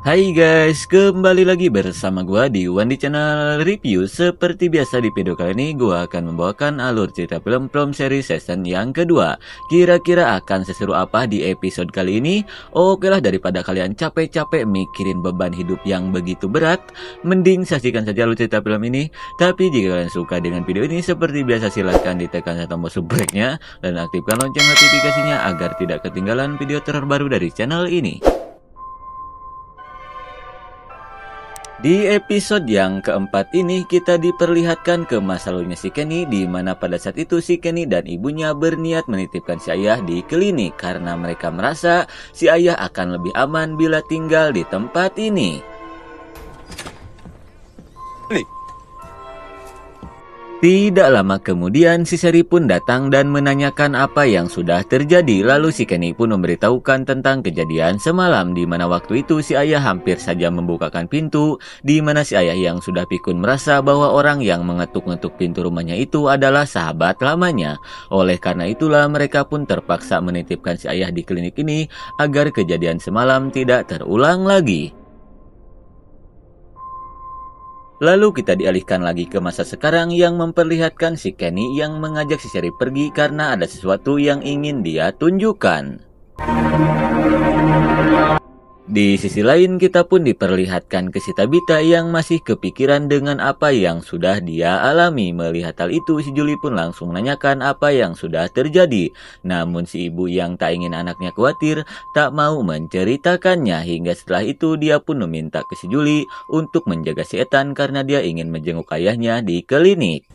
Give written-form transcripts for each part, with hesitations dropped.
Hai guys, kembali lagi bersama gua di Wandi Channel Review. Seperti biasa di video kali ini gua akan membawakan alur cerita film From Series Season yang kedua. Kira-kira akan seseru apa di episode kali ini? Oke lah, daripada kalian capek-capek mikirin beban hidup yang begitu berat, mending saksikan saja alur cerita film ini. Tapi jika kalian suka dengan video ini, seperti biasa silahkan ditekan tombol subscribe-nya dan aktifkan lonceng notifikasinya agar tidak ketinggalan video terbaru dari channel ini. Di episode yang keempat ini kita diperlihatkan ke masa lalunya si Kenny, di mana pada saat itu si Kenny dan ibunya berniat menitipkan si ayah di klinik karena mereka merasa si ayah akan lebih aman bila tinggal di tempat ini. Tidak lama kemudian si Sherry pun datang dan menanyakan apa yang sudah terjadi. Lalu si Kenny pun memberitahukan tentang kejadian semalam, di mana waktu itu si ayah hampir saja membukakan pintu, di mana si ayah yang sudah pikun merasa bahwa orang yang mengetuk-ngetuk pintu rumahnya itu adalah sahabat lamanya. Oleh karena itulah mereka pun terpaksa menitipkan si ayah di klinik ini agar kejadian semalam tidak terulang lagi. Lalu kita dialihkan lagi ke masa sekarang yang memperlihatkan si Kenny yang mengajak si Sherry pergi karena ada sesuatu yang ingin dia tunjukkan. Di sisi lain kita pun diperlihatkan ke si Tabitha yang masih kepikiran dengan apa yang sudah dia alami. Melihat hal itu si Julie pun langsung menanyakan apa yang sudah terjadi. Namun si ibu yang tak ingin anaknya khawatir tak mau menceritakannya. Hingga setelah itu dia pun meminta ke si Julie untuk menjaga si Ethan karena dia ingin menjenguk ayahnya di klinik.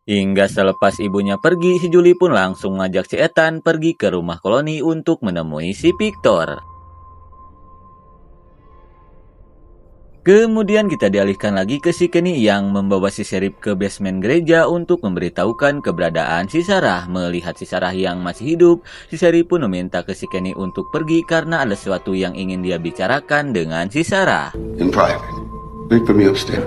Hingga selepas ibunya pergi, si Julie pun langsung mengajak si Ethan pergi ke rumah koloni untuk menemui si Victor. Kemudian kita dialihkan lagi ke si Kenny yang membawa si Sheriff ke basement gereja untuk memberitahukan keberadaan si Sarah. Melihat si Sarah yang masih hidup, si Sheriff pun meminta ke si Kenny untuk pergi karena ada sesuatu yang ingin dia bicarakan dengan si Sarah. In private. Wait for me upstairs.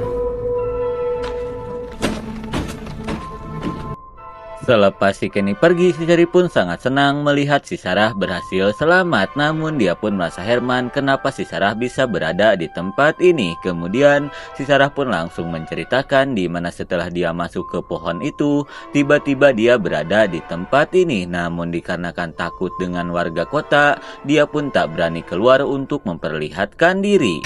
Selepas si Kenny pergi, si Sherry pun sangat senang melihat si Sarah berhasil selamat. Namun dia pun merasa heran kenapa si Sarah bisa berada di tempat ini. Kemudian si Sarah pun langsung menceritakan di mana setelah dia masuk ke pohon itu, tiba-tiba dia berada di tempat ini. Namun dikarenakan takut dengan warga kota, dia pun tak berani keluar untuk memperlihatkan diri.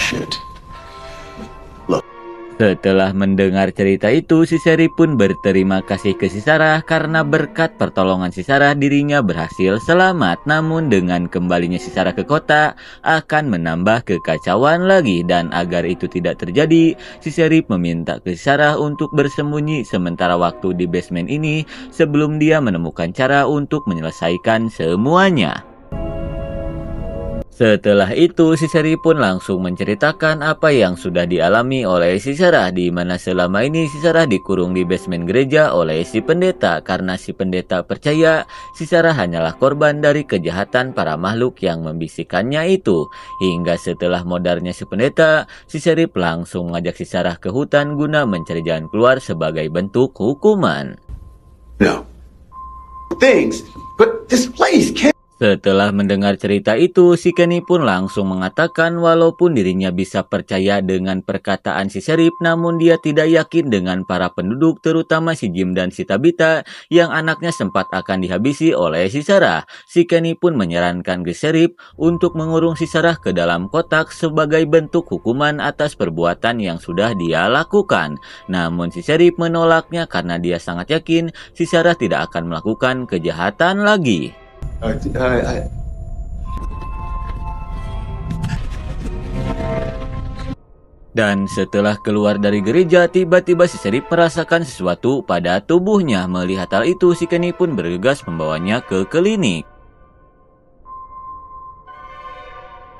Setelah mendengar cerita itu, si Sherry pun berterima kasih ke si Sarah karena berkat pertolongan si Sarah dirinya berhasil selamat. Namun dengan kembalinya si Sarah ke kota akan menambah kekacauan lagi, dan agar itu tidak terjadi, si Sherry meminta ke si Sarah untuk bersembunyi sementara waktu di basement ini sebelum dia menemukan cara untuk menyelesaikan semuanya. Setelah itu, si Sherry pun langsung menceritakan apa yang sudah dialami oleh si Sarah, di mana selama ini si Sarah dikurung di basement gereja oleh si pendeta karena si pendeta percaya si Sarah hanyalah korban dari kejahatan para makhluk yang membisikkannya itu. Hingga setelah modarnya si pendeta, si Sherry langsung mengajak si Sarah ke hutan guna mencari jalan keluar sebagai bentuk hukuman. No. Things, but this place can't. Setelah mendengar cerita itu, si Kenny pun langsung mengatakan walaupun dirinya bisa percaya dengan perkataan si Sheriff, namun dia tidak yakin dengan para penduduk, terutama si Jim dan si Tabitha yang anaknya sempat akan dihabisi oleh si Sarah. Si Kenny pun menyarankan ke Sheriff untuk mengurung si Sarah ke dalam kotak sebagai bentuk hukuman atas perbuatan yang sudah dia lakukan. Namun si Sheriff menolaknya karena dia sangat yakin si Sarah tidak akan melakukan kejahatan lagi. Dan setelah keluar dari gereja, tiba-tiba si Sheriff merasakan sesuatu pada tubuhnya. Melihat hal itu, si Kenny pun bergegas membawanya ke klinik.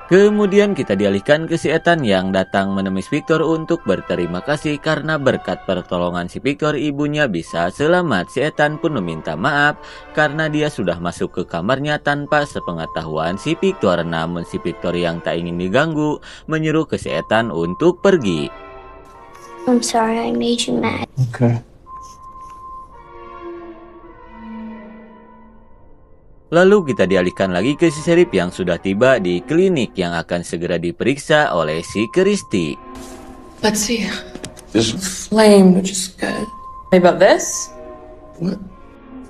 Kemudian kita dialihkan ke si Ethan yang datang menemui Victor untuk berterima kasih karena berkat pertolongan si Victor ibunya bisa selamat. Si Ethan pun meminta maaf karena dia sudah masuk ke kamarnya tanpa sepengetahuan si Victor. Namun si Victor yang tak ingin diganggu menyuruh ke si Ethan untuk pergi. I'm sorry I made you mad. Okay. Lalu kita dialihkan lagi ke si Sheriff yang sudah tiba di klinik yang akan segera diperiksa oleh si Christy. Let's see. This Flame, which is good. What about this? what?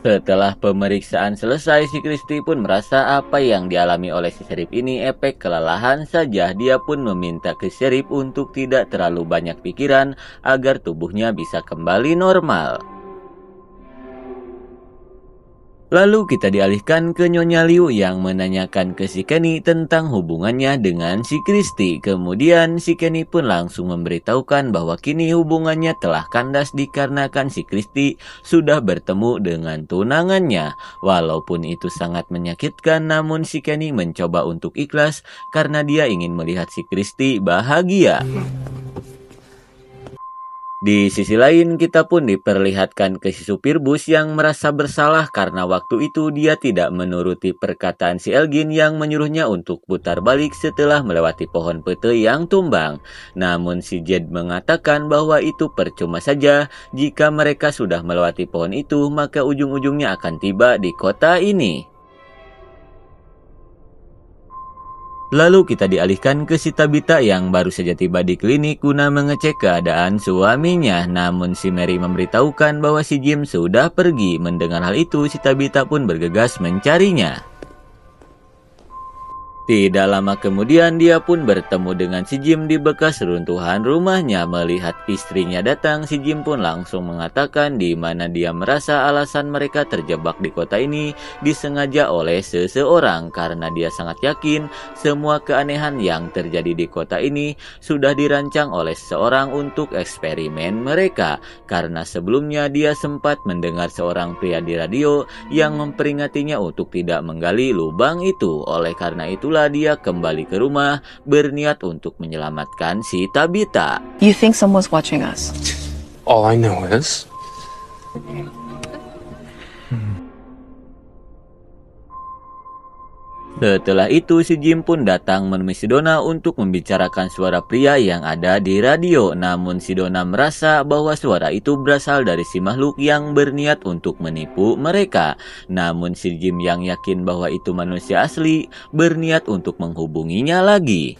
Setelah pemeriksaan selesai, si Christy pun merasa apa yang dialami oleh si Sheriff ini efek kelelahan saja. Dia pun meminta ke Sheriff untuk tidak terlalu banyak pikiran agar tubuhnya bisa kembali normal. Lalu kita dialihkan ke Nyonya Liu yang menanyakan ke si Kenny tentang hubungannya dengan si Christy. Kemudian si Kenny pun langsung memberitahukan bahwa kini hubungannya telah kandas dikarenakan si Christy sudah bertemu dengan tunangannya. Walaupun itu sangat menyakitkan, namun si Kenny mencoba untuk ikhlas karena dia ingin melihat si Christy bahagia. Di sisi lain, kita pun diperlihatkan ke si supir bus yang merasa bersalah karena waktu itu dia tidak menuruti perkataan si Elgin yang menyuruhnya untuk putar balik setelah melewati pohon pete yang tumbang. Namun si Jed mengatakan bahwa itu percuma saja. Jika mereka sudah melewati pohon itu, maka ujung-ujungnya akan tiba di kota ini. Lalu kita dialihkan ke si Tabitha yang baru saja tiba di klinik guna mengecek keadaan suaminya. Namun si Mary memberitahukan bahwa si Jim sudah pergi. Mendengar hal itu, si Tabitha pun bergegas mencarinya. Tidak lama kemudian dia pun bertemu dengan si Jim di bekas runtuhan rumahnya. Melihat istrinya datang, si Jim pun langsung mengatakan di mana dia merasa alasan mereka terjebak di kota ini disengaja oleh seseorang karena dia sangat yakin semua keanehan yang terjadi di kota ini sudah dirancang oleh seseorang untuk eksperimen mereka. Karena sebelumnya dia sempat mendengar seorang pria di radio yang memperingatinya untuk tidak menggali lubang itu. Oleh karena itulah dia kembali ke rumah berniat untuk menyelamatkan si Tabitha. You think someone's watching us? All I know is Setelah itu si Jim pun datang menemui si Donna untuk membicarakan suara pria yang ada di radio. Namun si Donna merasa bahwa suara itu berasal dari si makhluk yang berniat untuk menipu mereka. Namun si Jim yang yakin bahwa itu manusia asli berniat untuk menghubunginya lagi.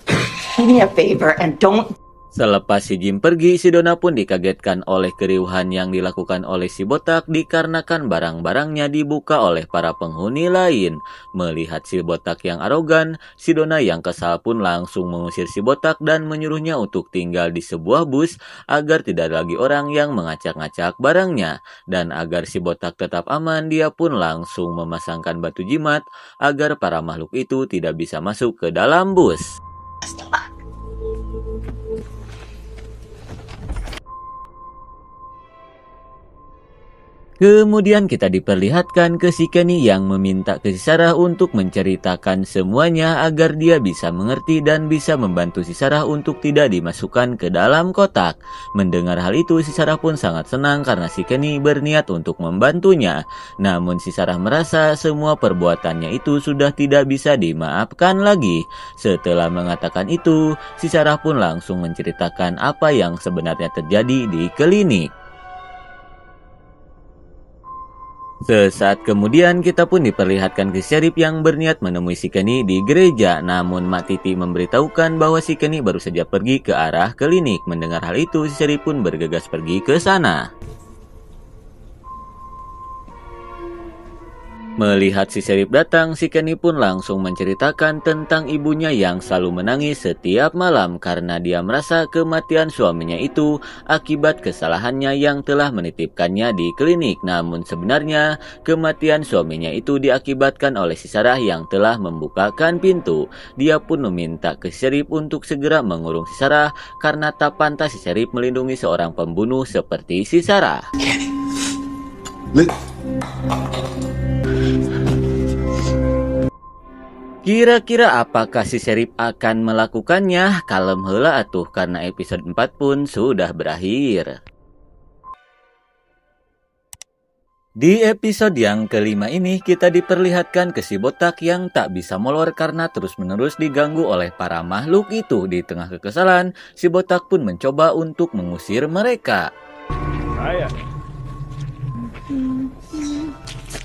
Do me a favor and don't. Selepas si Jim pergi, si Donna pun dikagetkan oleh keriuhan yang dilakukan oleh si botak dikarenakan barang-barangnya dibuka oleh para penghuni lain. Melihat si botak yang arogan, si Donna yang kesal pun langsung mengusir si botak dan menyuruhnya untuk tinggal di sebuah bus agar tidak ada lagi orang yang mengacak-ngacak barangnya. Dan agar si botak tetap aman, dia pun langsung memasangkan batu jimat agar para makhluk itu tidak bisa masuk ke dalam bus. Kemudian kita diperlihatkan ke si Kenny yang meminta ke si Sarah untuk menceritakan semuanya agar dia bisa mengerti dan bisa membantu si Sarah untuk tidak dimasukkan ke dalam kotak. Mendengar hal itu, si Sarah pun sangat senang karena si Kenny berniat untuk membantunya. Namun si Sarah merasa semua perbuatannya itu sudah tidak bisa dimaafkan lagi. Setelah mengatakan itu, si Sarah pun langsung menceritakan apa yang sebenarnya terjadi di klinik. Sesaat kemudian kita pun diperlihatkan ke Sheriff yang berniat menemui si Kenny di gereja. Namun Mak Titi memberitahukan bahwa si Kenny baru saja pergi ke arah klinik. Mendengar hal itu, si Sheriff pun bergegas pergi ke sana. Melihat si Sheriff datang, si Kenny pun langsung menceritakan tentang ibunya yang selalu menangis setiap malam karena dia merasa kematian suaminya itu akibat kesalahannya yang telah menitipkannya di klinik. Namun sebenarnya kematian suaminya itu diakibatkan oleh si Sarah yang telah membukakan pintu. Dia pun meminta ke Sheriff untuk segera mengurung si Sarah karena tak pantas si Sheriff melindungi seorang pembunuh seperti si Sarah. Kira-kira apakah si Sheriff akan melakukannya? Kalem heula atuh karena episode 4 pun sudah berakhir. Di episode yang kelima ini kita diperlihatkan ke si botak yang tak bisa molor karena terus-menerus diganggu oleh para makhluk itu. Di tengah kekesalan, si botak pun mencoba untuk mengusir mereka.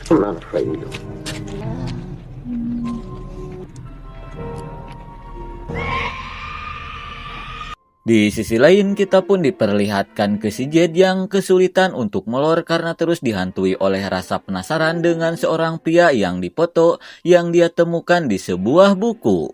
I'm not afraid of you. Di sisi lain, kita pun diperlihatkan ke si Jed yang kesulitan untuk melor karena terus dihantui oleh rasa penasaran dengan seorang pria yang dipoto yang dia temukan di sebuah buku.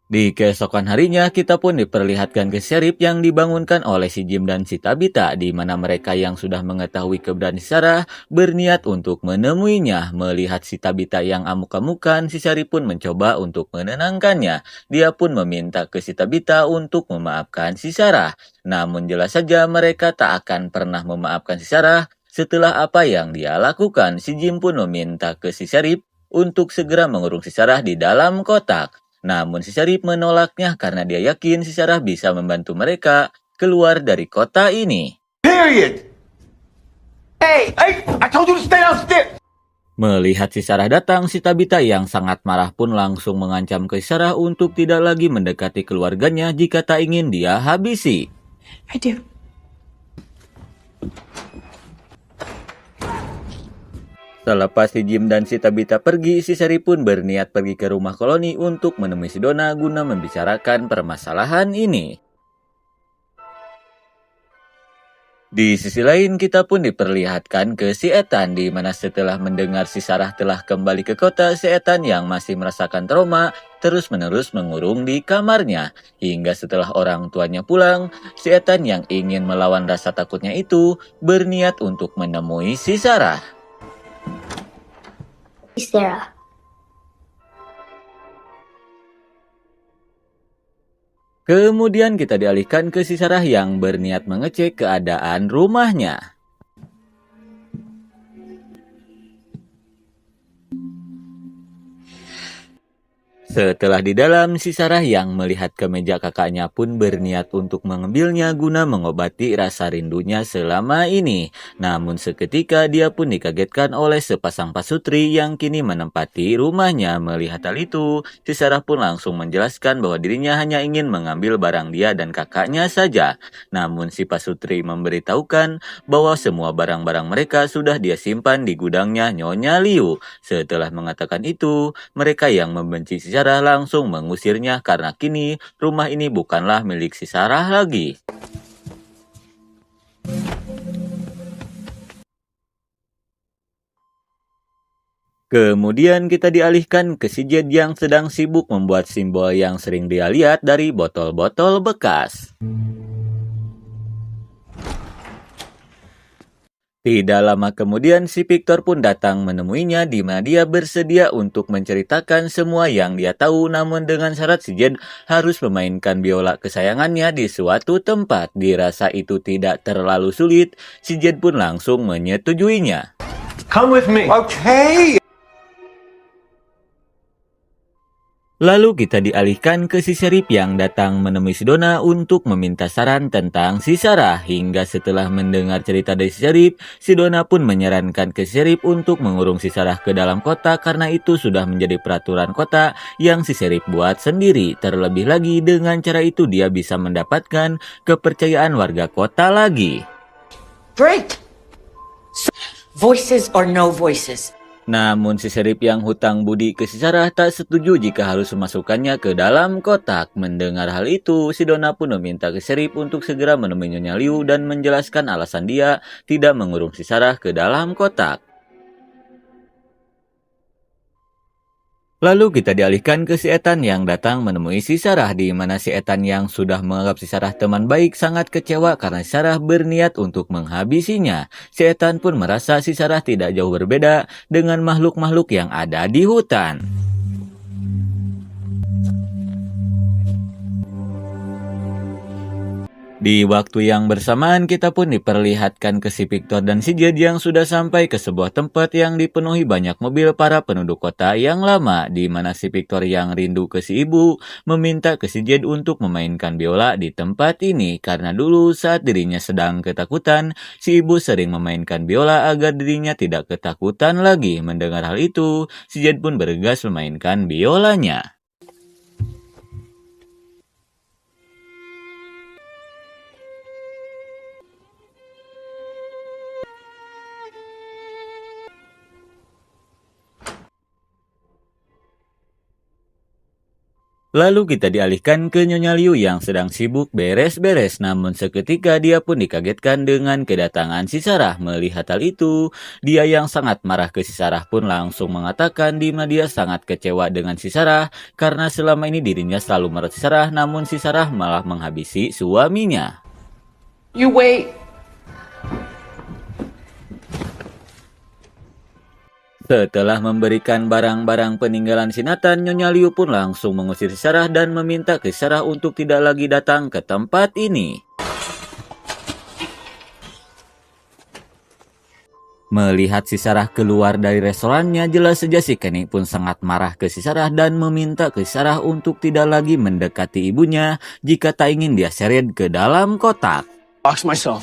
Di keesokan harinya, kita pun diperlihatkan ke Sheriff yang dibangunkan oleh si Jim dan si Tabitha, di mana mereka yang sudah mengetahui keberadaan si Sarah berniat untuk menemuinya. Melihat si Tabitha yang amuk-amukan, si Sheriff pun mencoba untuk menenangkannya. Dia pun meminta ke si Tabitha untuk memaafkan si Sarah. Namun jelas saja mereka tak akan pernah memaafkan si Sarah setelah apa yang dia lakukan. Si Jim pun meminta ke si Sheriff untuk segera mengurung si Sarah di dalam kotak. Namun si Sheriff menolaknya karena dia yakin si Sarah bisa membantu mereka keluar dari kota ini. Period. Hey, I told you to stay downstairs. Melihat si Sarah datang, si Tabitha yang sangat marah pun langsung mengancam ke si Sarah untuk tidak lagi mendekati keluarganya jika tak ingin dia habisi. I do. Selepas si Jim dan si Tabitha pergi, si Sheriff pun berniat pergi ke rumah koloni untuk menemui si Donna guna membicarakan permasalahan ini. Di sisi lain, kita pun diperlihatkan ke si Ethan, di mana setelah mendengar si Sarah telah kembali ke kota, si Ethan yang masih merasakan trauma terus-menerus mengurung di kamarnya. Hingga setelah orang tuanya pulang, si Ethan yang ingin melawan rasa takutnya itu berniat untuk menemui si Sarah. Sarah. Kemudian kita dialihkan ke si Sarah yang berniat mengecek keadaan rumahnya. Setelah di dalam, si Sarah yang melihat kemeja kakaknya pun berniat untuk mengambilnya guna mengobati rasa rindunya selama ini. Namun seketika dia pun dikagetkan oleh sepasang pasutri yang kini menempati rumahnya. Melihat hal itu, si Sarah pun langsung menjelaskan bahwa dirinya hanya ingin mengambil barang dia dan kakaknya saja. Namun si pasutri memberitahukan bahwa semua barang-barang mereka sudah dia simpan di gudangnya Nyonya Liu. Setelah mengatakan itu, mereka yang membenci si Sarah langsung mengusirnya karena kini rumah ini bukanlah milik si Sarah lagi. Kemudian kita dialihkan ke si Jed yang sedang sibuk membuat simbol yang sering dia lihat dari botol-botol bekas. Tidak lama kemudian, si Victor pun datang menemuinya di mana dia bersedia untuk menceritakan semua yang dia tahu, namun dengan syarat si Jed harus memainkan biola kesayangannya di suatu tempat. Dirasa itu tidak terlalu sulit, si Jed pun langsung menyetujuinya. Come with me. Okay. Lalu kita dialihkan ke si Sheriff yang datang menemui si Donna untuk meminta saran tentang si Sarah. Hingga setelah mendengar cerita dari si Sheriff, si Donna pun menyarankan ke si Sheriff untuk mengurung si Sarah ke dalam kota karena itu sudah menjadi peraturan kota yang si Sheriff buat sendiri. Terlebih lagi dengan cara itu dia bisa mendapatkan kepercayaan warga kota lagi. Great. Voices or no voices. Namun si Sheriff yang hutang budi ke si Sarah tak setuju jika harus memasukkannya ke dalam kotak. Mendengar hal itu, si Donna pun meminta ke Sheriff untuk segera menemui Nyonya Liu dan menjelaskan alasan dia tidak mengurung si Sarah ke dalam kotak. Lalu kita dialihkan ke si Ethan yang datang menemui si Sarah, di mana si Ethan yang sudah menganggap si Sarah teman baik sangat kecewa karena si Sarah berniat untuk menghabisinya. Si Ethan pun merasa si Sarah tidak jauh berbeda dengan makhluk-makhluk yang ada di hutan. Di waktu yang bersamaan kita pun diperlihatkan ke si Victor dan si Jed yang sudah sampai ke sebuah tempat yang dipenuhi banyak mobil para penduduk kota yang lama, di mana si Victor yang rindu ke si ibu meminta ke si Jed untuk memainkan biola di tempat ini karena dulu saat dirinya sedang ketakutan, si ibu sering memainkan biola agar dirinya tidak ketakutan lagi. Mendengar hal itu, si Jed pun bergegas memainkan biolanya. Lalu kita dialihkan ke Nyonya Liu yang sedang sibuk beres-beres, namun seketika dia pun dikagetkan dengan kedatangan si Sarah. Melihat hal itu, dia yang sangat marah ke si Sarah pun langsung mengatakan di mana dia sangat kecewa dengan si Sarah karena selama ini dirinya selalu merawat si Sarah, namun si Sarah malah menghabisi suaminya. You wait. Setelah memberikan barang-barang peninggalan si Nathan, Nyonya Liu pun langsung mengusir si Sarah dan meminta ke si Sarah untuk tidak lagi datang ke tempat ini. Melihat si Sarah keluar dari restorannya, jelas saja si Kenny pun sangat marah ke si Sarah dan meminta ke si Sarah untuk tidak lagi mendekati ibunya jika tak ingin dia seret ke dalam kotak. Box myself.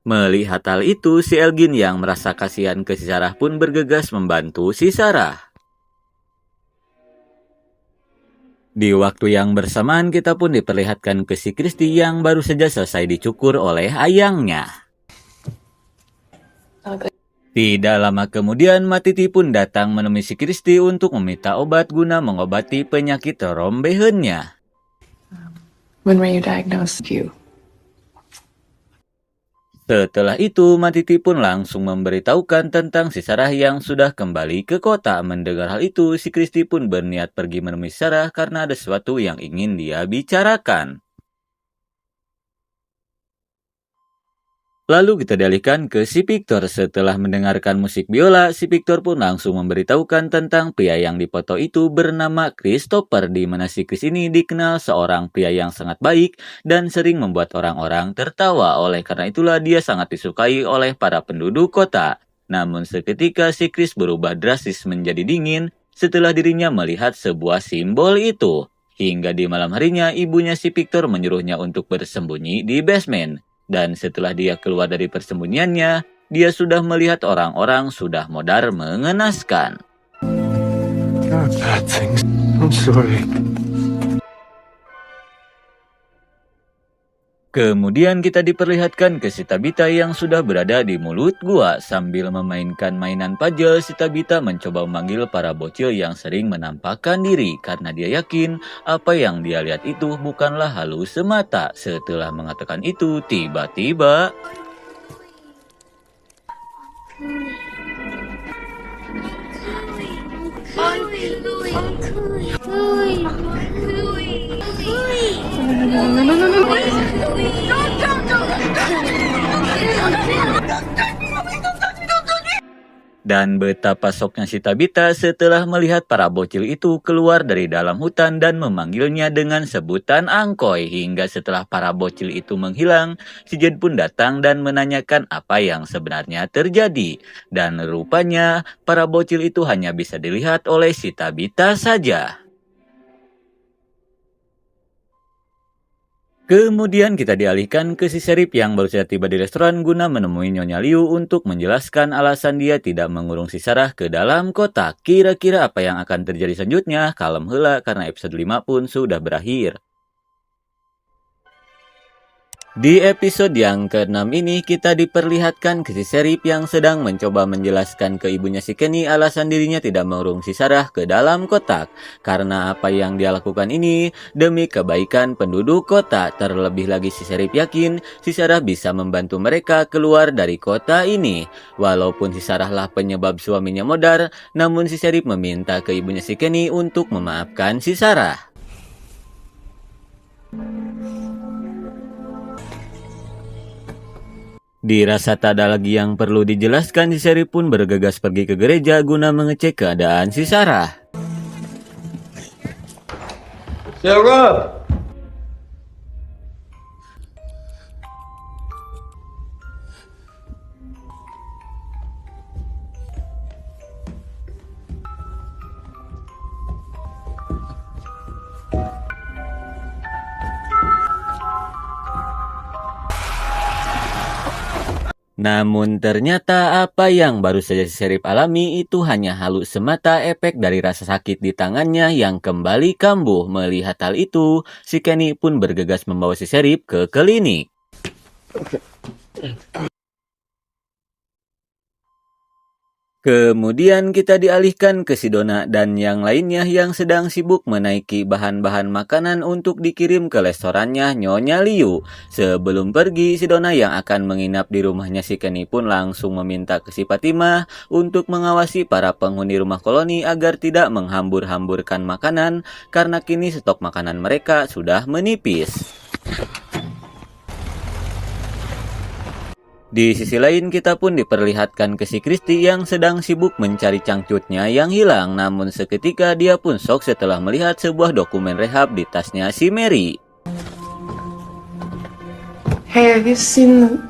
Melihat hal itu, si Elgin yang merasa kasihan ke si Sarah pun bergegas membantu si Sarah. Di waktu yang bersamaan, kita pun diperlihatkan ke si Christy yang baru saja selesai dicukur oleh ayangnya. Tidak lama kemudian, Matiti pun datang menemui si Christy untuk meminta obat guna mengobati penyakit rombehennya. When were you diagnosed? You. Setelah itu, Matiti pun langsung memberitahukan tentang si Sarah yang sudah kembali ke kota. Mendengar hal itu, si Christy pun berniat pergi menemui Sarah karena ada sesuatu yang ingin dia bicarakan. Lalu kita dialihkan ke si Victor. Setelah mendengarkan musik biola, si Victor pun langsung memberitahukan tentang pria yang dipoto itu bernama Christopher, di mana si Chris ini dikenal seorang pria yang sangat baik dan sering membuat orang-orang tertawa. Oleh karena itulah dia sangat disukai oleh para penduduk kota. Namun seketika si Chris berubah drastis menjadi dingin setelah dirinya melihat sebuah simbol itu. Hingga di malam harinya ibunya si Victor menyuruhnya untuk bersembunyi di basement. Dan setelah dia keluar dari persembunyiannya, dia sudah melihat orang-orang sudah modar mengenaskan. Bad things. I'm sorry. Kemudian kita diperlihatkan ke si Tabitha yang sudah berada di mulut gua. Sambil memainkan mainan puzzle, si Tabitha mencoba memanggil para bocil yang sering menampakkan diri. Karena dia yakin apa yang dia lihat itu bukanlah halus semata. Setelah mengatakan itu, tiba-tiba dan betapa syoknya si Tabitha setelah melihat para bocil itu keluar dari dalam hutan dan memanggilnya dengan sebutan angkoy. Hingga setelah para bocil itu menghilang, si Jed pun datang dan menanyakan apa yang sebenarnya terjadi. Dan rupanya para bocil itu hanya bisa dilihat oleh si Tabitha saja. Kemudian kita dialihkan ke si Sheriff yang baru saja tiba di restoran guna menemui Nyonya Liu untuk menjelaskan alasan dia tidak mengurung si Sarah ke dalam kotak. Kira-kira apa yang akan terjadi selanjutnya? Kalem heula karena episode 5 pun sudah berakhir. Di episode yang ke-6 ini kita diperlihatkan ke si Sheriff yang sedang mencoba menjelaskan ke ibunya si Kenny alasan dirinya tidak mengurung si Sarah ke dalam kotak. Karena apa yang dia lakukan ini demi kebaikan penduduk kota. Terlebih lagi si Sheriff yakin si Sarah bisa membantu mereka keluar dari kota ini. Walaupun si Sarah lah penyebab suaminya modar, namun si Sheriff meminta ke ibunya si Kenny untuk memaafkan si Sarah. Dirasa tak ada lagi yang perlu dijelaskan, si Sheriff pun bergegas pergi ke gereja guna mengecek keadaan si Sarah. Sarah! Namun ternyata apa yang baru saja si Sheriff alami itu hanya halus semata efek dari rasa sakit di tangannya yang kembali kambuh. Melihat hal itu, si Kenny pun bergegas membawa si Sheriff ke klinik. Kemudian kita dialihkan ke si Donna dan yang lainnya yang sedang sibuk menaiki bahan-bahan makanan untuk dikirim ke restorannya Nyonya Liu. Sebelum pergi, si Donna yang akan menginap di rumahnya si Kenny pun langsung meminta ke si Fatimah untuk mengawasi para penghuni rumah koloni agar tidak menghambur-hamburkan makanan karena kini stok makanan mereka sudah menipis. Di sisi lain kita pun diperlihatkan ke si Christy yang sedang sibuk mencari cangcutnya yang hilang, namun seketika dia pun shock setelah melihat sebuah dokumen rehab di tasnya si Mary. Hey, have you seen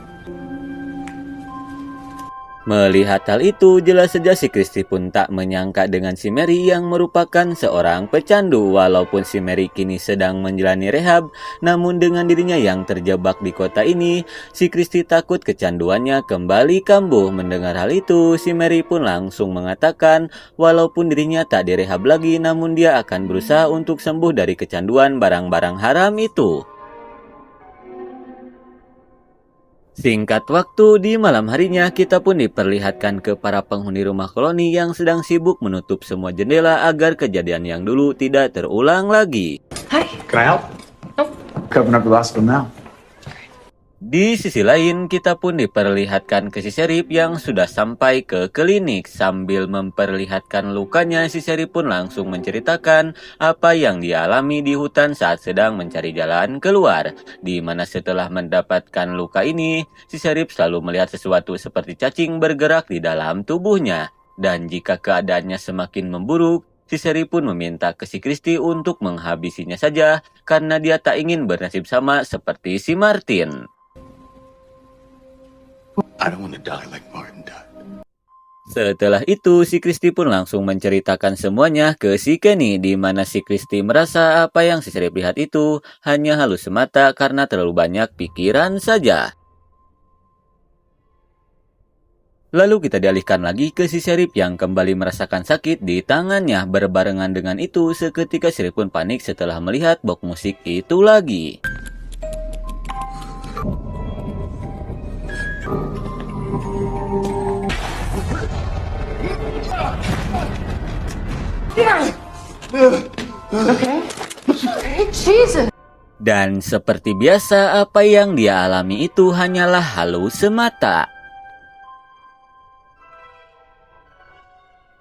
Melihat hal itu, jelas saja si Christy pun tak menyangka dengan si Mary yang merupakan seorang pecandu. Walaupun si Mary kini sedang menjalani rehab, namun dengan dirinya yang terjebak di kota ini, si Christy takut kecanduannya kembali kambuh. Mendengar hal itu, si Mary pun langsung mengatakan walaupun dirinya tak direhab lagi, namun dia akan berusaha untuk sembuh dari kecanduan barang-barang haram itu. Singkat waktu, di malam harinya kita pun diperlihatkan ke para penghuni rumah koloni yang sedang sibuk menutup semua jendela agar kejadian yang dulu tidak terulang lagi. Hi. Can I help? Nope. Covering up the hospital now. Di sisi lain, kita pun diperlihatkan ke si Sheriff yang sudah sampai ke klinik. Sambil memperlihatkan lukanya, si Sheriff pun langsung menceritakan apa yang dia alami di hutan saat sedang mencari jalan keluar. Di mana setelah mendapatkan luka ini, si Sheriff selalu melihat sesuatu seperti cacing bergerak di dalam tubuhnya. Dan jika keadaannya semakin memburuk, si Sheriff pun meminta ke si Christy untuk menghabisinya saja karena dia tak ingin bernasib sama seperti si Martin. I don't want to die like Martin died. Setelah itu, si Christy pun langsung menceritakan semuanya ke si Kenny, di mana si Christy merasa apa yang si Sheriff lihat itu hanya halus semata karena terlalu banyak pikiran saja. Lalu kita dialihkan lagi ke si Sheriff yang kembali merasakan sakit di tangannya. Berbarengan dengan itu, seketika Sheriff pun panik setelah melihat box musik itu lagi. Okay. Jesus. Dan seperti biasa, apa yang dia alami itu hanyalah halus semata.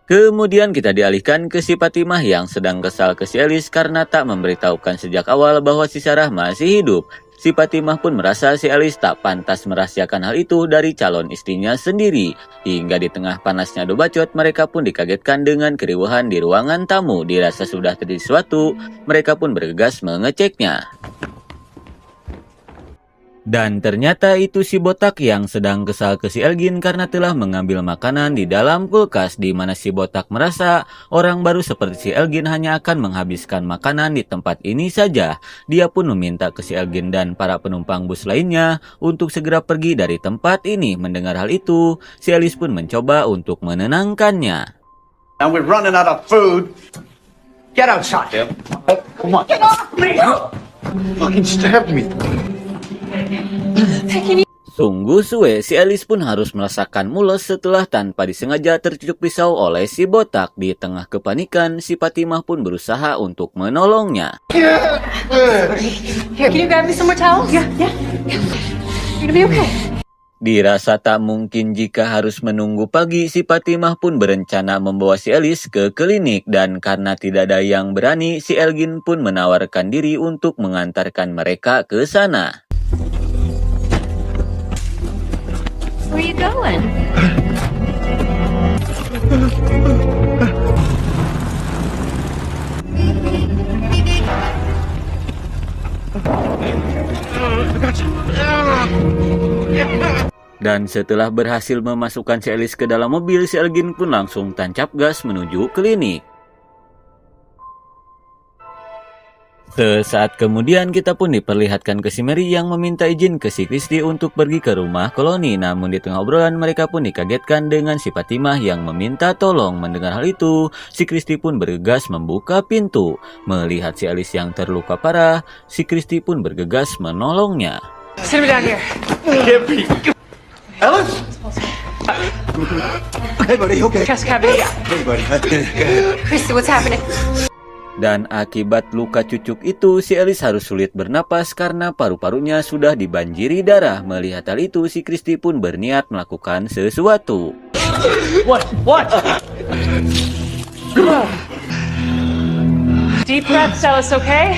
Kemudian kita dialihkan ke si Fatimah yang sedang kesal ke si Alice karena tak memberitahukan sejak awal bahwa si Sarah masih hidup. Si Fatimah pun merasa si Alice tak pantas merahasiakan hal itu dari calon istrinya sendiri. Hingga di tengah panasnya adu bacot, mereka pun dikagetkan dengan keriuhan di ruangan tamu. Dirasa sudah terjadi sesuatu, mereka pun bergegas mengeceknya. Dan ternyata itu si botak yang sedang kesal ke si Elgin karena telah mengambil makanan di dalam kulkas, di mana si botak merasa orang baru seperti si Elgin hanya akan menghabiskan makanan di tempat ini saja. Dia pun meminta ke si Elgin dan para penumpang bus lainnya untuk segera pergi dari tempat ini. Mendengar hal itu, si Alice pun mencoba untuk menenangkannya. And we're running out of food. Get outside. Yep. Oh, come on. Get off me! Fucking stabbed me. Sungguh suwe, si Alice pun harus merasakan mules setelah tanpa disengaja tercucuk pisau oleh si botak. Di tengah kepanikan, si Fatimah pun berusaha untuk menolongnya. Here, can you grab me some more towels? Yeah. You're gonna be okay. Dirasa tak mungkin jika harus menunggu pagi, si Fatimah pun berencana membawa si Alice ke klinik. Dan karena tidak ada yang berani, si Elgin pun menawarkan diri untuk mengantarkan mereka ke sana. Where you going? Dan setelah berhasil memasukkan si Alice ke dalam mobil, si Elgin pun langsung tancap gas menuju klinik. Sesaat kemudian kita pun diperlihatkan ke si Mary yang meminta izin ke si Christy untuk pergi ke rumah koloni. Namun di tengah obrolan mereka pun dikagetkan dengan si Fatimah yang meminta tolong. Mendengar hal itu, si Christy pun bergegas membuka pintu. Melihat si Alice yang terluka parah, si Christy pun bergegas menolongnya. Sit me down here. Can't be. Alice? Hey, buddy, okay. Chest cavity. Hey, buddy. Christy, what's happening? Dan akibat luka cucuk itu, si Alice harus sulit bernapas karena paru-parunya sudah dibanjiri darah. Melihat hal itu, si Christy pun berniat melakukan sesuatu. What? Deep breaths, Alice, okay?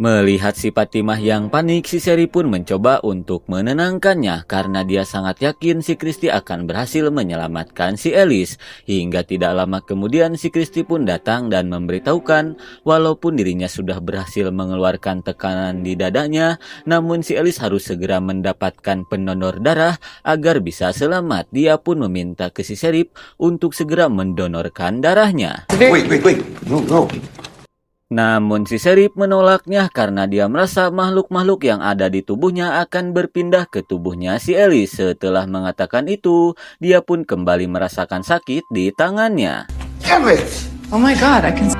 Melihat si Fatimah yang panik, si Sherry pun mencoba untuk menenangkannya karena dia sangat yakin si Christy akan berhasil menyelamatkan si Alice. Hingga tidak lama kemudian si Christy pun datang dan memberitahukan walaupun dirinya sudah berhasil mengeluarkan tekanan di dadanya, namun si Alice harus segera mendapatkan pendonor darah agar bisa selamat. Dia pun meminta ke si Sheriff untuk segera mendonorkan darahnya. Wait. No. Namun si Sheriff menolaknya karena dia merasa makhluk-makhluk yang ada di tubuhnya akan berpindah ke tubuhnya si Alice. Setelah mengatakan itu, dia pun kembali merasakan sakit di tangannya. Damn it! Oh my God, I can.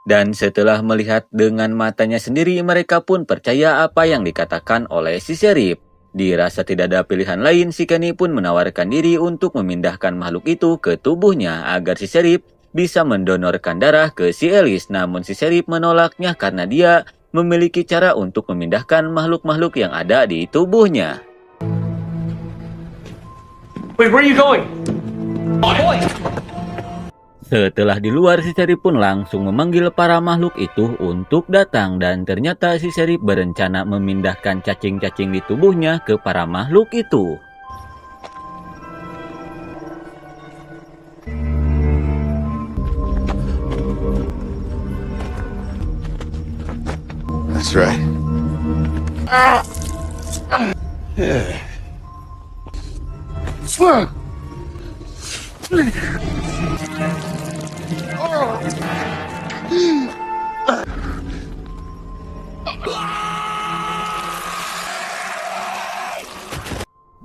Dan setelah melihat dengan matanya sendiri, mereka pun percaya apa yang dikatakan oleh si Sheriff. Dirasa tidak ada pilihan lain, si Kenny pun menawarkan diri untuk memindahkan makhluk itu ke tubuhnya agar si Sheriff bisa mendonorkan darah ke si Alice. Namun si Sheriff menolaknya karena dia memiliki cara untuk memindahkan makhluk-makhluk yang ada di tubuhnya. Wait, where are you going? Boy! Setelah di luar, si Sheriff pun langsung memanggil para makhluk itu untuk datang. Dan ternyata si Sheriff berencana memindahkan cacing-cacing di tubuhnya ke para makhluk itu. That's right. Yeah.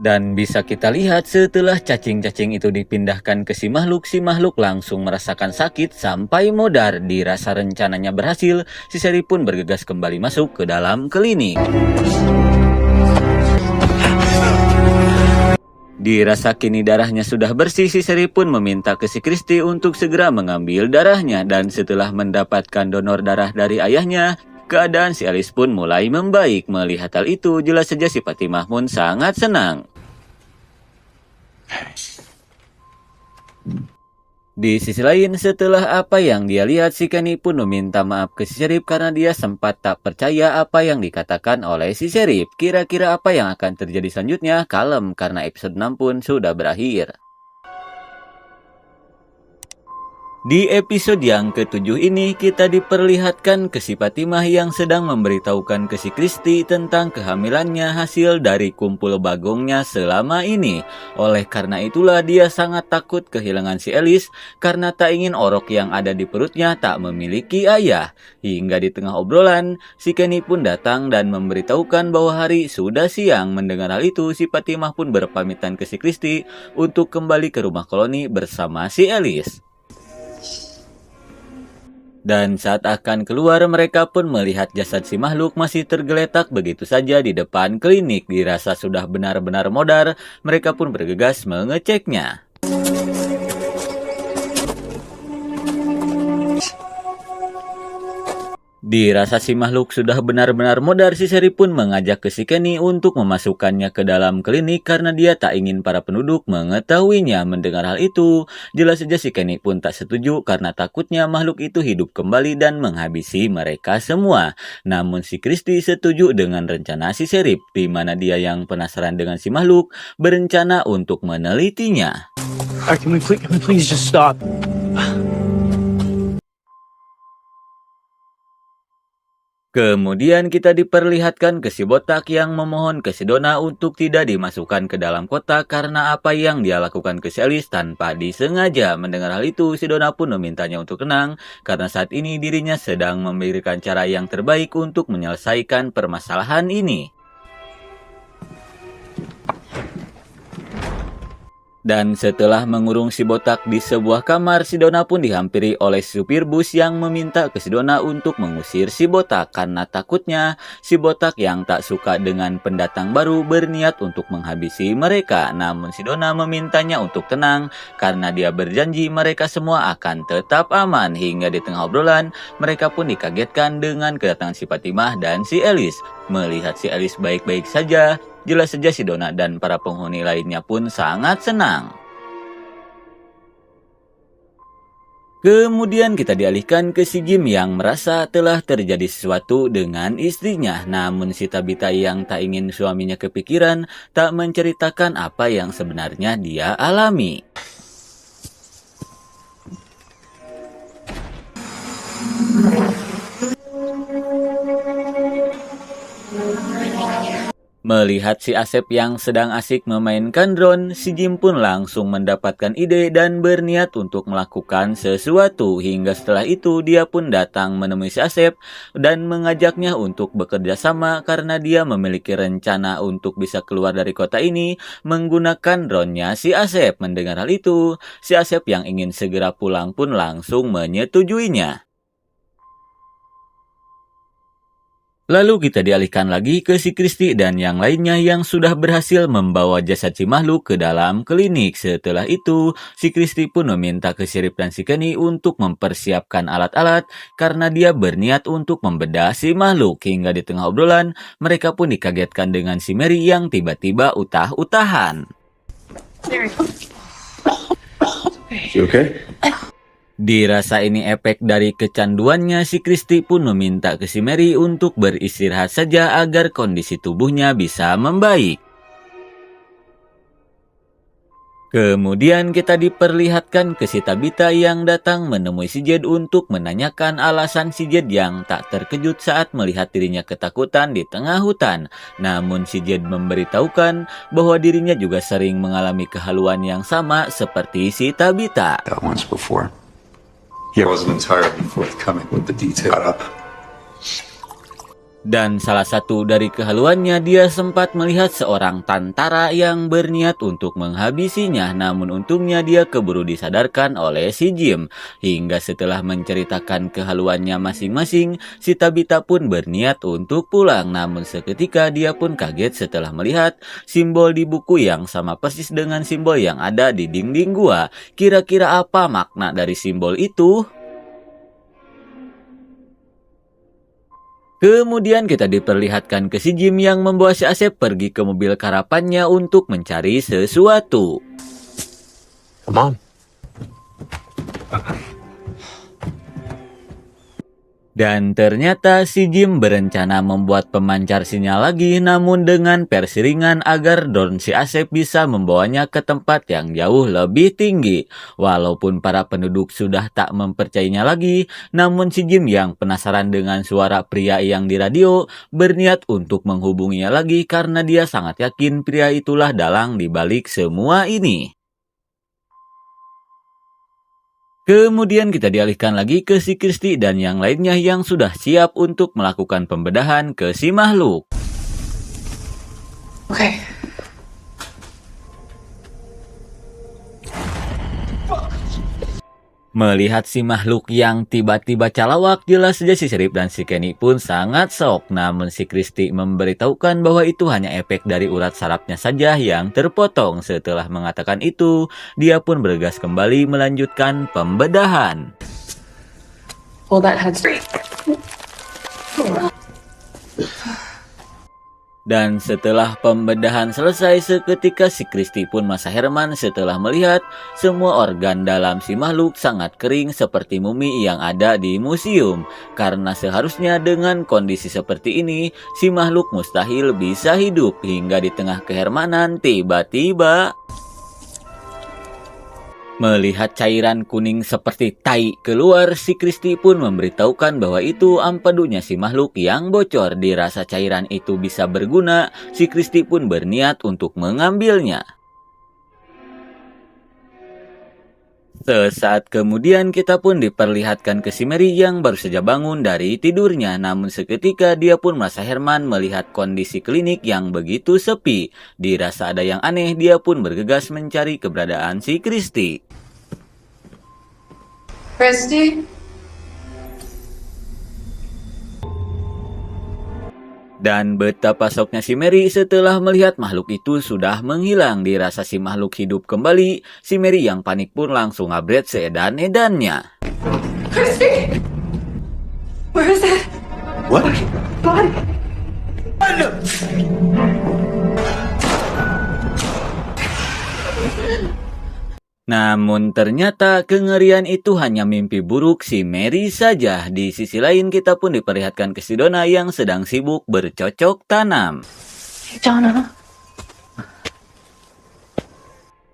Dan bisa kita lihat setelah cacing-cacing itu dipindahkan ke si makhluk langsung merasakan sakit sampai modar. Dirasa rencananya berhasil, si Sherry pun bergegas kembali masuk ke dalam klinik. Dirasa kini darahnya sudah bersih, si Sherry pun meminta ke si Christy untuk segera mengambil darahnya. Dan setelah mendapatkan donor darah dari ayahnya, keadaan si Alice pun mulai membaik. Melihat hal itu, jelas saja si Fatimah pun sangat senang. Di sisi lain, setelah apa yang dia lihat, si Kenny pun meminta maaf ke si Sheriff karena dia sempat tak percaya apa yang dikatakan oleh si Sheriff. Kira-kira apa yang akan terjadi selanjutnya? Kalem, karena episode 6 pun sudah berakhir. Di episode yang ke-7 ini, kita diperlihatkan ke si Fatimah yang sedang memberitahukan ke si Christy tentang kehamilannya hasil dari kumpul bagongnya selama ini. Oleh karena itulah dia sangat takut kehilangan si Alice karena tak ingin orok yang ada di perutnya tak memiliki ayah. Hingga di tengah obrolan, si Kenny pun datang dan memberitahukan bahwa hari sudah siang. Mendengar hal itu, si Fatimah pun berpamitan ke si Christy untuk kembali ke rumah koloni bersama si Alice. Dan saat akan keluar, mereka pun melihat jasad si makhluk masih tergeletak begitu saja di depan klinik. Dirasa sudah benar-benar modar, mereka pun bergegas mengeceknya. Dirasa si makhluk sudah benar-benar modar, si Sherry pun mengajak ke si Kenny untuk memasukkannya ke dalam klinik karena dia tak ingin para penduduk mengetahuinya. Mendengar hal itu, jelas saja si Kenny pun tak setuju karena takutnya makhluk itu hidup kembali dan menghabisi mereka semua. Namun si Christy setuju dengan rencana si Sheriff, di mana dia yang penasaran dengan si makhluk berencana untuk menelitinya. Can we please just stop? Kemudian kita diperlihatkan ke si botak yang memohon ke si Donna untuk tidak dimasukkan ke dalam kotak karena apa yang dia lakukan ke si Alice tanpa disengaja. Mendengar hal itu, si Donna pun memintanya untuk tenang karena saat ini dirinya sedang memberikan cara yang terbaik untuk menyelesaikan permasalahan ini. Dan setelah mengurung si botak di sebuah kamar, si Donna pun dihampiri oleh supir bus yang meminta ke si Donna untuk mengusir si botak karena takutnya si botak yang tak suka dengan pendatang baru berniat untuk menghabisi mereka. Namun si Donna memintanya untuk tenang karena dia berjanji mereka semua akan tetap aman. Hingga di tengah obrolan, mereka pun dikagetkan dengan kedatangan si Fatimah dan si Alice. Melihat si Alice baik-baik saja, jelas saja si Donna dan para penghuni lainnya pun sangat senang. Kemudian kita dialihkan ke si Jim yang merasa telah terjadi sesuatu dengan istrinya. Namun si Tabitha yang tak ingin suaminya kepikiran tak menceritakan apa yang sebenarnya dia alami. Melihat si Asep yang sedang asik memainkan drone, si Jim pun langsung mendapatkan ide dan berniat untuk melakukan sesuatu. Hingga setelah itu dia pun datang menemui si Asep dan mengajaknya untuk bekerja sama karena dia memiliki rencana untuk bisa keluar dari kota ini menggunakan drone-nya si Asep. Mendengar hal itu, si Asep yang ingin segera pulang pun langsung menyetujuinya. Lalu kita dialihkan lagi ke si Kristi dan yang lainnya yang sudah berhasil membawa jasad si makhluk ke dalam klinik. Setelah itu, si Kristi pun meminta ke si Rip dan si Kenny untuk mempersiapkan alat-alat karena dia berniat untuk membedah si makhluk. Hingga di tengah obrolan, mereka pun dikagetkan dengan si Mary yang tiba-tiba utah-utahan. You okay? Dirasa ini efek dari kecanduannya, si Kristi pun meminta ke si Mary untuk beristirahat saja agar kondisi tubuhnya bisa membaik. Kemudian kita diperlihatkan ke si Tabitha yang datang menemui si Jed untuk menanyakan alasan si Jed yang tak terkejut saat melihat dirinya ketakutan di tengah hutan. Namun si Jed memberitahukan bahwa dirinya juga sering mengalami kehaluan yang sama seperti si Tabitha. That once before. He wasn't entirely forthcoming with the detail. Dan salah satu dari kehaluannya, dia sempat melihat seorang tantara yang berniat untuk menghabisinya. Namun untungnya dia keburu disadarkan oleh si Jim. Hingga setelah menceritakan kehaluannya masing-masing, si Tabitha pun berniat untuk pulang. Namun seketika dia pun kaget setelah melihat simbol di buku yang sama persis dengan simbol yang ada di dinding gua. Kira-kira apa makna dari simbol itu? Kemudian kita diperlihatkan ke si Jim yang membawa si Asep pergi ke mobil karapannya untuk mencari sesuatu. Come on. Dan ternyata si Jim berencana membuat pemancar sinyal lagi, namun dengan versi ringan agar drone si Asep bisa membawanya ke tempat yang jauh lebih tinggi. Walaupun para penduduk sudah tak mempercayainya lagi, namun si Jim yang penasaran dengan suara pria yang di radio berniat untuk menghubunginya lagi karena dia sangat yakin pria itulah dalang di balik semua ini. Kemudian kita dialihkan lagi ke si Kristi dan yang lainnya yang sudah siap untuk melakukan pembedahan ke si makhluk. Okay. Melihat si makhluk yang tiba-tiba calawak, jelas saja si Sheriff dan si Kenny pun sangat shock. Namun si Kristi memberitahukan bahwa itu hanya efek dari urat sarafnya saja yang terpotong. Setelah mengatakan itu, dia pun bergegas kembali melanjutkan pembedahan. Well, that head's straight. Dan setelah pembedahan selesai, seketika si Kristi pun masa Herman setelah melihat semua organ dalam si makhluk sangat kering seperti mumi yang ada di museum. Karena seharusnya dengan kondisi seperti ini, si makhluk mustahil bisa hidup. Hingga di tengah kehermanan, tiba-tiba melihat cairan kuning seperti tai keluar, si Kristi pun memberitahukan bahwa itu empedunya si makhluk yang bocor. Dirasa cairan itu bisa berguna, si Kristi pun berniat untuk mengambilnya. Sesaat kemudian kita pun diperlihatkan ke si Mary yang baru saja bangun dari tidurnya. Namun seketika dia pun merasa Herman melihat kondisi klinik yang begitu sepi. Dirasa ada yang aneh, dia pun bergegas mencari keberadaan si Christy. Christy? Dan betapa syoknya si Mary setelah melihat makhluk itu sudah menghilang. Dirasa si makhluk hidup kembali, si Mary yang panik pun langsung ngabret seedan-edannya. Christy! Where is that? What? Body. Namun ternyata kengerian itu hanya mimpi buruk si Mary saja. Di sisi lain kita pun diperlihatkan ke si Donna yang sedang sibuk bercocok tanam. Hey, Donna.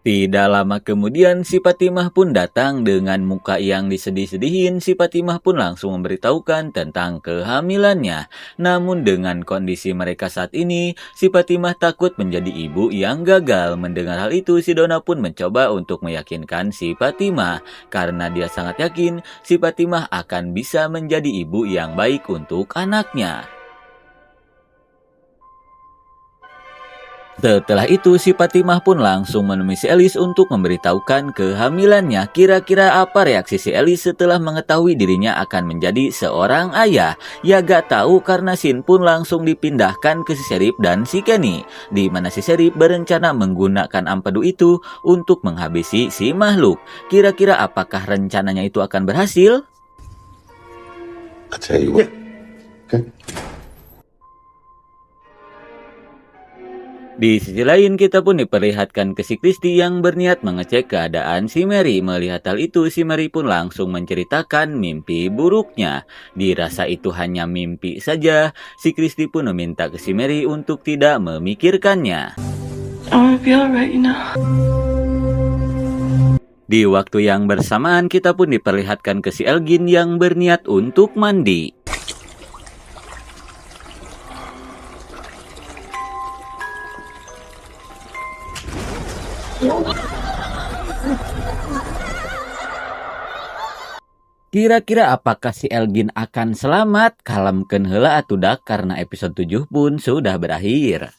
Tidak lama kemudian si Fatimah pun datang dengan muka yang disedih-sedihin. Si Fatimah pun langsung memberitahukan tentang kehamilannya. Namun dengan kondisi mereka saat ini, si Fatimah takut menjadi ibu yang gagal. Mendengar hal itu, si Donna pun mencoba untuk meyakinkan si Fatimah. Karena dia sangat yakin si Fatimah akan bisa menjadi ibu yang baik untuk anaknya. Setelah itu, si Fatimah pun langsung menemui si Alice untuk memberitahukan kehamilannya. Kira-kira apa reaksi si Alice setelah mengetahui dirinya akan menjadi seorang ayah? Ya gak tahu karena Sin pun langsung dipindahkan ke si Sheriff dan si Kenny. Di mana si Sheriff berencana menggunakan empedu itu untuk menghabisi si makhluk. Kira-kira apakah rencananya itu akan berhasil? I'll tell you what. Okay. Di sisi lain kita pun diperlihatkan ke si Christy yang berniat mengecek keadaan si Mary. Melihat hal itu, si Mary pun langsung menceritakan mimpi buruknya. Dirasa itu hanya mimpi saja, si Christy pun meminta ke si Mary untuk tidak memikirkannya. Di waktu yang bersamaan kita pun diperlihatkan ke si Elgin yang berniat untuk mandi. Kira-kira apakah si Elgin akan selamat? Kalemkeun heula atudak karena episode 7 pun sudah berakhir.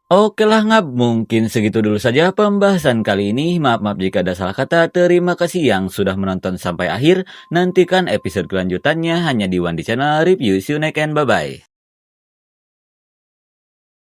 Oke lah ngab, mungkin segitu dulu saja pembahasan kali ini. Maaf jika ada salah kata. Terima kasih yang sudah menonton sampai akhir. Nantikan episode kelanjutannya hanya di Wandi Channel Review. See you next and bye-bye.